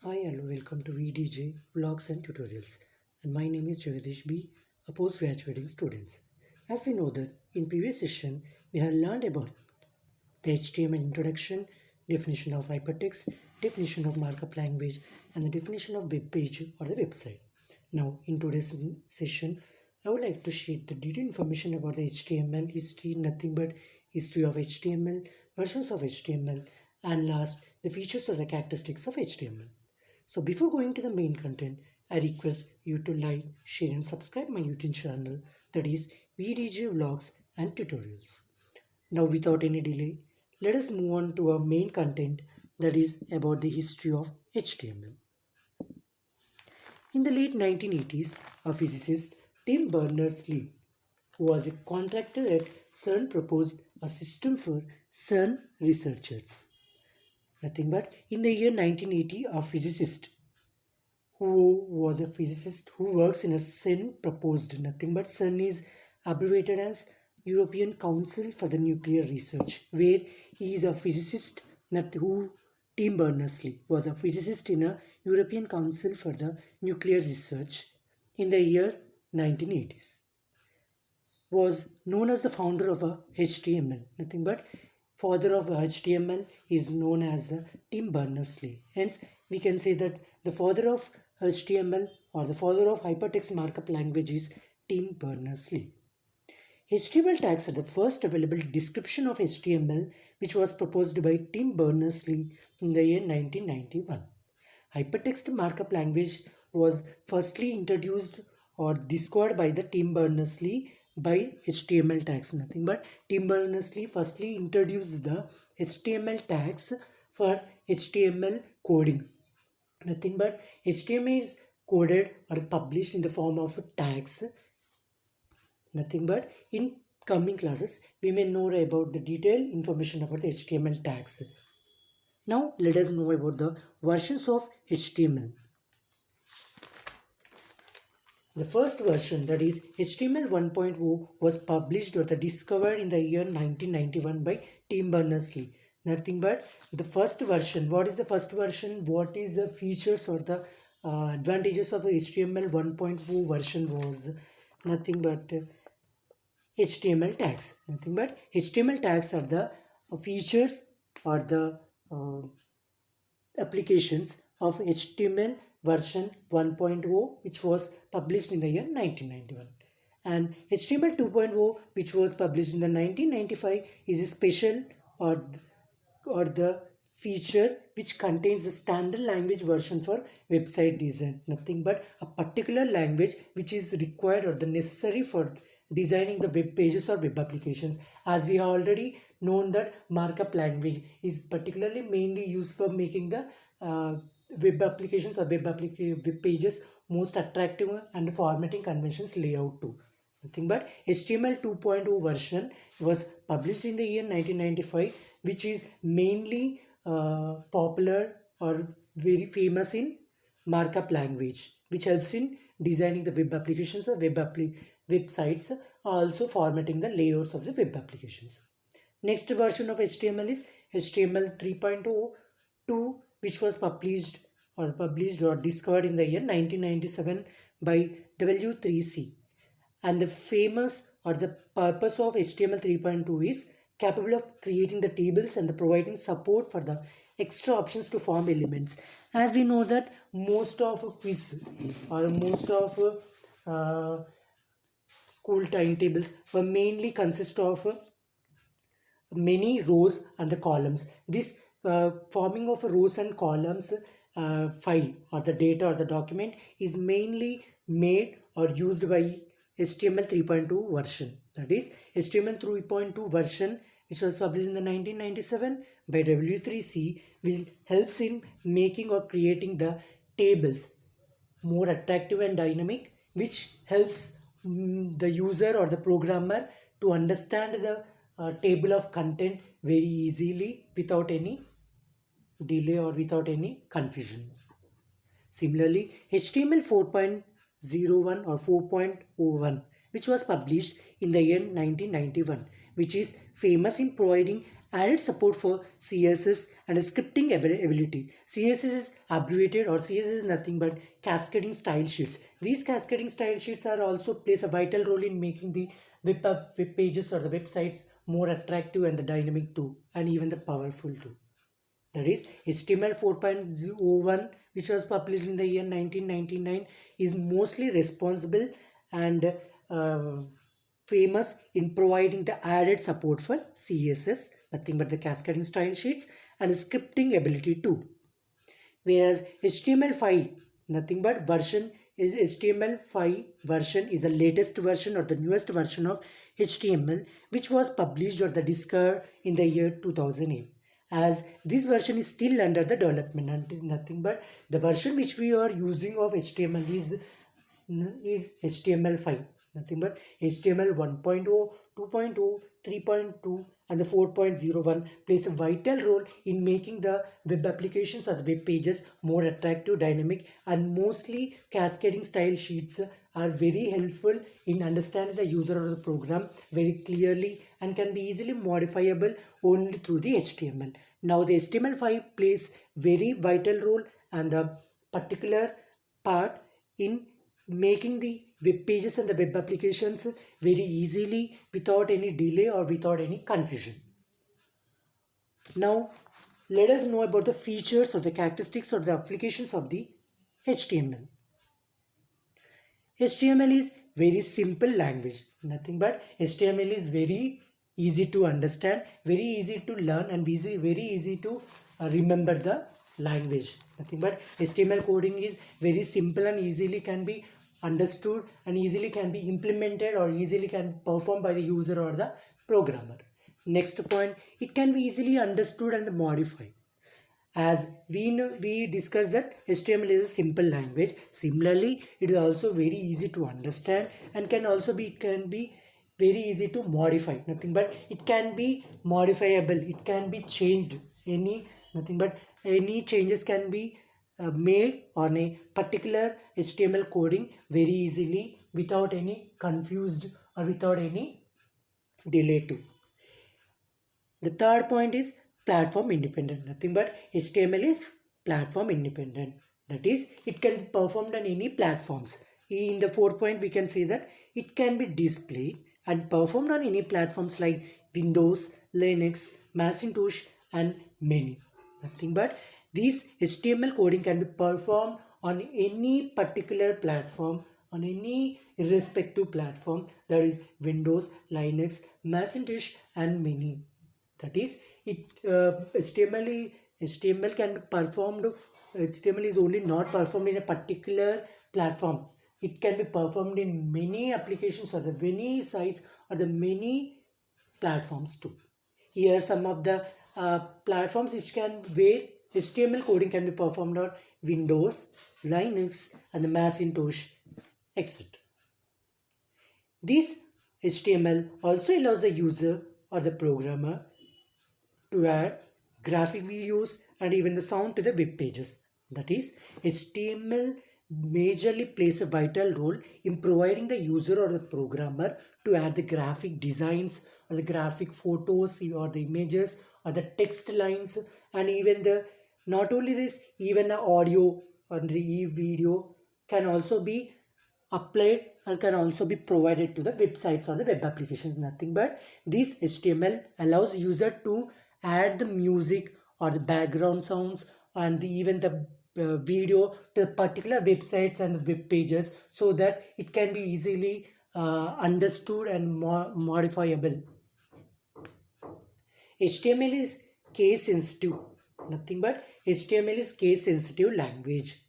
Hi, hello, welcome to VDJ Vlogs and Tutorials. And my name is Jagadish B, a postgraduating student. As we know that in previous session, we have learned about the HTML introduction, definition of hypertext, definition of markup language, and the definition of web page or the website. Now, in today's session, I would like to share the detailed information about the HTML history, nothing but history of HTML, versions of HTML, and last, the features or the characteristics of HTML. So before going to the main content, I request you to like, share and subscribe my YouTube channel, that is VDJ Vlogs and Tutorials. Now without any delay, let us move on to our main content, that is about the history of HTML. In the late 1980s, a physicist, Tim Berners-Lee, who was a contractor at CERN, proposed a system for CERN researchers. Nothing but in the year 1980, a physicist who was a physicist who works in a CERN proposed nothing but CERN is abbreviated as European Council for the Nuclear Research, where he is a physicist who Tim Berners-Lee was a physicist in a European Council for the Nuclear Research in the year 1980s. Was known as the founder of HTML. Nothing but father of HTML is known as the Tim Berners-Lee. Hence, we can say that the father of HTML or the father of hypertext markup language is Tim Berners-Lee. HTML tags are the first available description of HTML, which was proposed by Tim Berners-Lee in the year 1991. Hypertext markup language was firstly introduced or discovered by the Tim Berners-Lee by HTML tags. Nothing but Tim Berners-Lee firstly introduced the HTML tags for HTML coding. Nothing but HTML is coded or published in the form of tags. Nothing but in coming classes we may know about the detailed information about the HTML tags. Now let us know about the versions of HTML. The first version, that is HTML 1.0, was published or discovered in the year 1991 by Tim Berners-Lee. Nothing but the first version. What is the first version? What is the features or the advantages of HTML 1.0 version was nothing but HTML tags. Nothing but HTML tags are the features or the applications of HTML version 1.0, which was published in the year 1991. And HTML 2.0, which was published in the 1995, is a special or the feature which contains the standard language version for website design. Nothing but a particular language which is required or the necessary for designing the web pages or web applications. As we have already known that markup language is particularly mainly used for making the web applications or web pages most attractive and formatting conventions layout too. Nothing but HTML 2.0 version was published in the year 1995, which is mainly popular or very famous in markup language, which helps in designing the web applications or websites, also formatting the layouts of the web applications. Next version of HTML is HTML 3.0, which was published or discovered in the year 1997 by W3C. And the famous or the purpose of HTML 3.2 is capable of creating the tables and the providing support for the extra options to form elements. As we know that most of quiz or most of school timetables were mainly consist of many rows and the columns. This forming of rows and columns file or the data or the document is mainly made or used by HTML 3.2 version. That is HTML 3.2 version, which was published in the 1997 by W3C, will helps in making or creating the tables more attractive and dynamic, which helps the user or the programmer to understand the table of content very easily without any delay or without any confusion. Similarly, HTML 4.01 or 4.01, which was published in the year 1991, which is famous in providing added support for CSS and scripting ability. CSS is abbreviated, or CSS is nothing but cascading style sheets. These cascading style sheets are also plays a vital role in making the web pages or the websites more attractive and the dynamic too, and even the powerful too. That is HTML 4.01, which was published in the year 1999, is mostly responsible and famous in providing the added support for CSS, nothing but the cascading style sheets, and scripting ability too. Whereas HTML5, nothing but version is HTML5 version is the latest version or the newest version of HTML, which was published or the discovered in the year 2008. As this version is still under the development, and nothing but the version which we are using of HTML is HTML5, nothing but HTML 1.0, 2.0, 3.2 and the 4.01 plays a vital role in making the web applications or the web pages more attractive, dynamic, and mostly cascading style sheets are very helpful in understanding the user or the program very clearly and can be easily modifiable only through the HTML. Now the HTML5 plays very vital role and the particular part in making the web pages and the web applications very easily without any delay or without any confusion. Now let us know about the features or the characteristics or the applications of the HTML. HTML is very simple language, nothing but HTML is very easy to understand, very easy to learn, and very easy to remember the language. Nothing but HTML coding is very simple and easily can be understood and easily can be implemented or easily can perform by the user or the programmer. Next point, it can be easily understood and modified. As we discussed that HTML is a simple language. Similarly, it is also very easy to understand and can be very easy to modify. Nothing but it can be modifiable. It can be changed. Any changes can be made on a particular HTML coding very easily without any confused or without any delay too. The third point is platform independent. Nothing but HTML is platform independent. That is, it can be performed on any platforms. In the fourth point, we can say that it can be displayed and performed on any platforms like Windows, Linux, Macintosh, and many. Nothing but this HTML coding can be performed on any particular platform, on any irrespective platform, that is Windows, Linux, Macintosh, and many. That is, HTML can be performed. HTML is only not performed in a particular platform. It can be performed in many applications or the many sites or the many platforms too. Here some of the platforms where HTML coding can be performed on Windows, Linux, and the Macintosh, etc. This HTML also allows the user or the programmer to add graphic videos and even the sound to the web pages. That is, HTML majorly plays a vital role in providing the user or the programmer to add the graphic designs or the graphic photos or the images or the text lines, and even the not only this, even the audio or the video can also be applied and can also be provided to the websites or the web applications. Nothing but this HTML allows user to add the music or the background sounds and even the video to particular websites and the web pages, so that it can be easily understood and modifiable. HTML is case sensitive. Nothing but HTML is case sensitive language.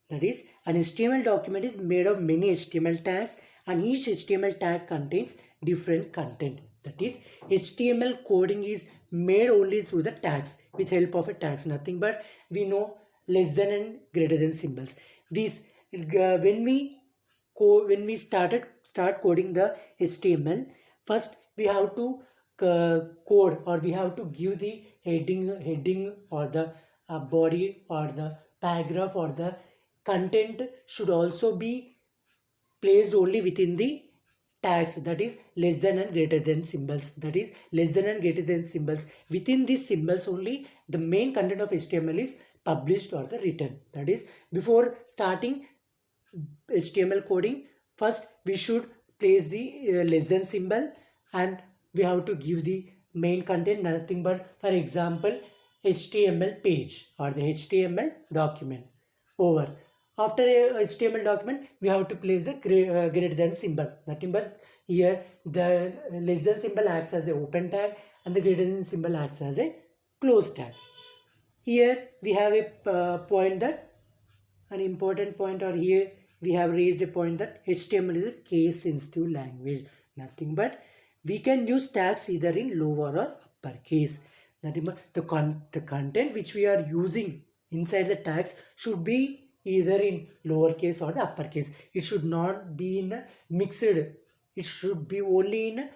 That is, an HTML document is made of many HTML tags and each HTML tag contains different content. That is, HTML coding is made only through the tags with help of a tags. Nothing but we know less than and greater than symbols. These when we start coding the HTML, first we have to code or we have to give the heading or the body or the paragraph or the content should also be placed only within the tags, that is less than and greater than symbols, that is less than and greater than symbols. Within these symbols only the main content of HTML is published or the written. That is, before starting HTML coding, first we should place the less than symbol, and we have to give the main content, nothing but, for example, HTML page or the HTML document. Over. After a HTML document, we have to place the greater than symbol. Nothing but here the less than symbol acts as a open tag and the greater than symbol acts as a close tag. Here we have a point that an important point, or here we have raised a point that HTML is a case sensitive language. Nothing but we can use tags either in lower or uppercase. Nothing but the content which we are using inside the tags should be either in lowercase or the uppercase. It should not be in a mixed. It should be only in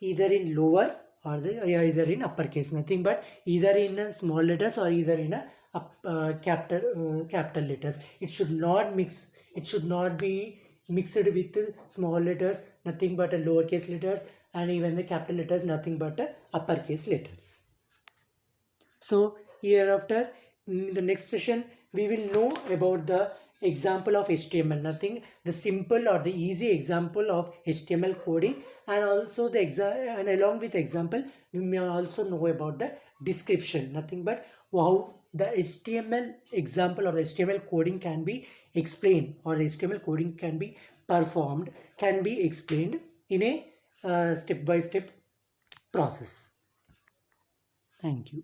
either in lower or either in uppercase. Nothing but either in small letters or either in a capital letters. It should not mix. It should not be mixed with small letters, nothing but a lowercase letters, and even the capital letters, nothing but uppercase letters. So hereafter, in the next session, we will know about the example of HTML, nothing, the simple or the easy example of HTML coding, and also the and along with example, we may also know about the description, nothing but how the HTML example or the HTML coding can be explained, or the HTML coding can be performed, can be explained in a step-by-step process. Thank you.